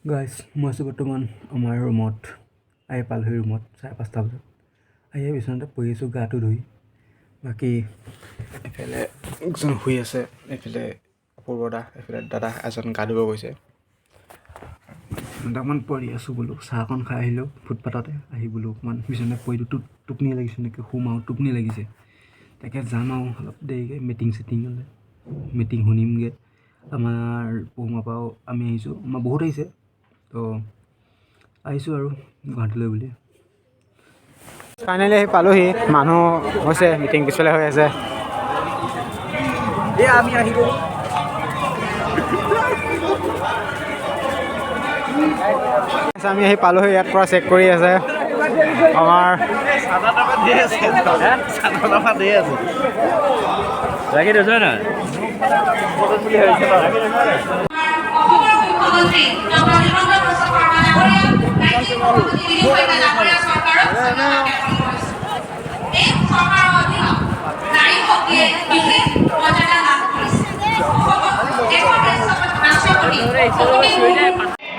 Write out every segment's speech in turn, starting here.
Guys মই আছোঁ বৰ্তমান আমাৰ ৰুমত আহি পালোহি ৰুমত 5:30 বজাত আহি বিচনাতে পৰি আছোঁ গাটো ধুই বাকী এফালে একজন শুই আছে এইফালে অপূৰ্বদা এইফালে দাদা এজন গা ধুব গৈছে অকণমান পৰি আছোঁ বোলো চাহ অকণ খাই আহিলোঁ ফুটপাথতে আহি বোলো অকণমান বিচনাতে পৰি টোপনি লাগিছে নেকি শুম আৰু টোপনি লাগিছে তাকে যাম আৰু অলপ দেৰিকৈ মিটিং শুনিমগৈ আমাৰ পহুমাৰ পৰাও আমি আহিছোঁ আমাৰ বহুত আহিছে তো আহিছোঁ আৰু গুৱাহাটীলৈ বুলি ফাইনেলি আহি পালোহি মানুহ হৈছে মিটিং পিছফালে হৈ আছে আমি আহিলোঁ আমি আহি পালোহি ইয়াত পৰা চেক কৰি আছে আমাৰ লাগি দিছে না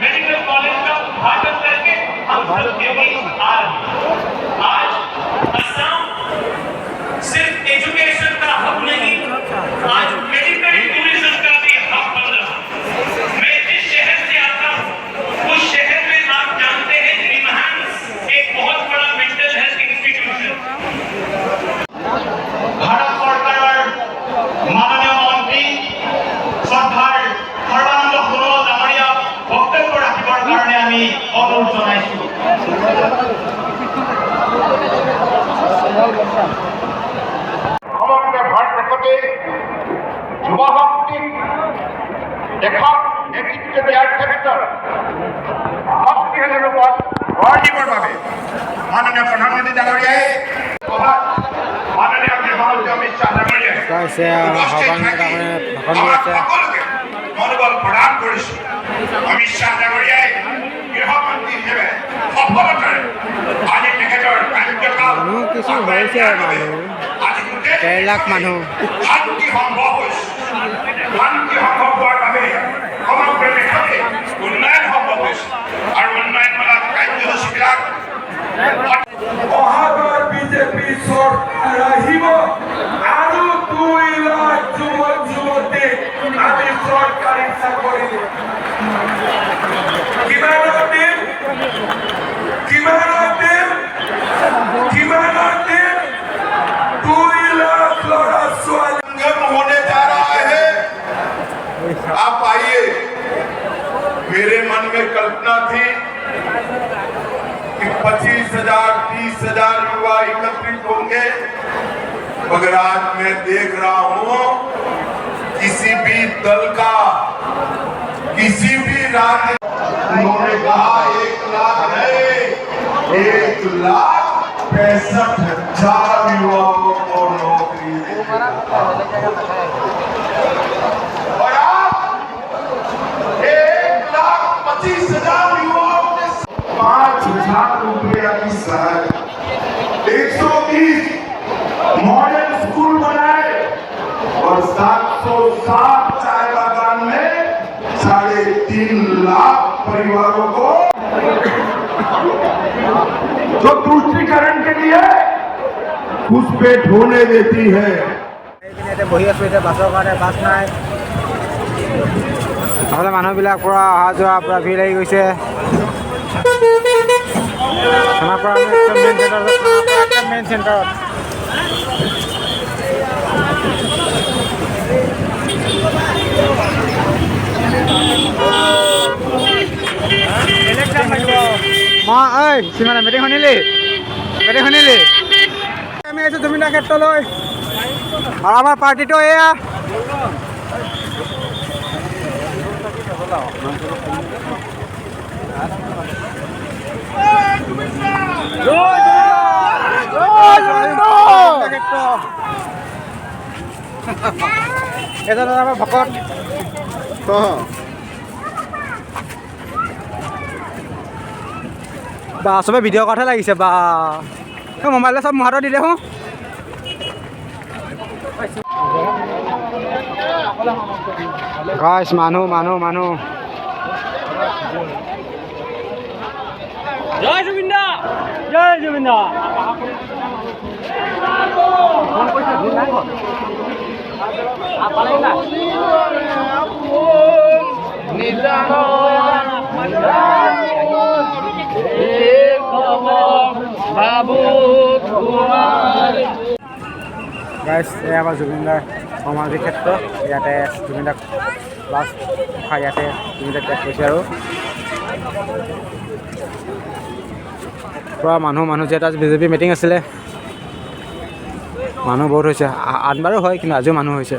मेडिकल कॉलेज का उद्घाटन करके हम सबके बीच आ रहे हैं। आज असम सिर्फ एजुकेशन का हब नहीं, आज मेडिकल टूरिज्म का भी हब बन रहा है। मैं जिस शहर से आता हूँ उस शहर में आप जानते हैं निमहांस एक बहुत बड़ा मेंटल हेल्थ इंस्टीट्यूशन भारत सरकार माननीय मंत्री सरकार সৰ্বানন্দ সোণোৱাল ডাঙৰীয়া বক্তব্য ৰাখিবৰ কাৰণে আমি অনুৰোধ জনাইছোঁ সমগ্ৰ ভাৰতবৰ্ষতে যুৱ শক্তিক দেশক নেতৃত্ব দিয়াৰ ক্ষেত্ৰত শক্তিশালী ৰূপত গঢ় দিবৰ বাবে মাননীয় প্ৰধানমন্ত্ৰী ডাঙৰীয়াই মাননীয় গৃহমন্ত্ৰী অমিত শ্বাহ ডাঙৰীয়াই মনোবল প্ৰদান কৰিছোঁ অমিত শ্বাহ ডাঙৰীয়াই গৃহমন্ত্ৰী হিচাপে সফলতাৰে আজি তেখেতৰ কাৰ্যকাল কিছু হৈছে মানুহ 1.5 লাখ মানুহ শান্তি সম্ভৱ হৈছে শান্তি সম্ভৱ হোৱাৰ বাবে সমগ্ৰ দেশতে উন্নয়ন সম্ভৱ হৈছে আৰু উন্নয়নমূলক কাৰ্যসূচীবিলাক অহাবাৰ বিজেপি চৰকাৰ আহিব আৰু 2 লাখ যুৱক যুৱতী আমি চৰকাৰী চাকৰি কিমানৰ দিন 2 लाख ল'ৰা ছোৱালী होने जा रहा है। आप आइए, मेरे मन में कल्पना थी कि 25,000 30,000 युवा एकत्रित होंगे मगर आज मैं देख रहा हूं किसी भी दल का किसी भी राज्य उन्होंने कहा 1 लाख नहीं 1,65,000 युवाओं को नौकरी और आप 1,25,000 युवाओं ने 5,000 रुपया की सहायता 120 मॉडल स्कूल बनाए और 707 चाय बागान में 3.5 लाख परिवारों को जो तुष्टीकरण के लिए घुसपैठ होने देती है বহি আছোঁ এতিয়া বাছৰ কাৰণে বাছ নাই নহ'লে মানুহবিলাক পূৰা অহা যোৱা পূৰা ভিৰ লাগি গৈছে খানাৰ পৰা আমি মেইন চেণ্টাৰত মই ঐ সিমানে মিটিং শুনিলি আমি আহিছোঁ জুবিনদাৰ ক্ষেত্ৰলৈ আৰু আমাৰ পাৰ্টিটো এয়া এজন আমাৰ ভকত বা চবে ভিডিঅ' কথাহে লাগিছে বা মোবাইলত চব মুহাৰত দি দেখোঁ গাইছ মানুহ জয় জুবিন দা জয় জুবিন দা গাইজ এয়া আমাৰ জুবিনদাৰ সমাধি ক্ষেত্ৰ ইয়াতে জুবিনদাক লাষ্ট ইয়াতে জুবিনদাক ত্যাগ কৰিছে আৰু পূৰা মানুহ যিহেতু আজি বিজেপি মিটিং আছিলে মানুহ বহুত হৈছে আনবাৰো হয় কিন্তু আজিও মানুহ হৈছে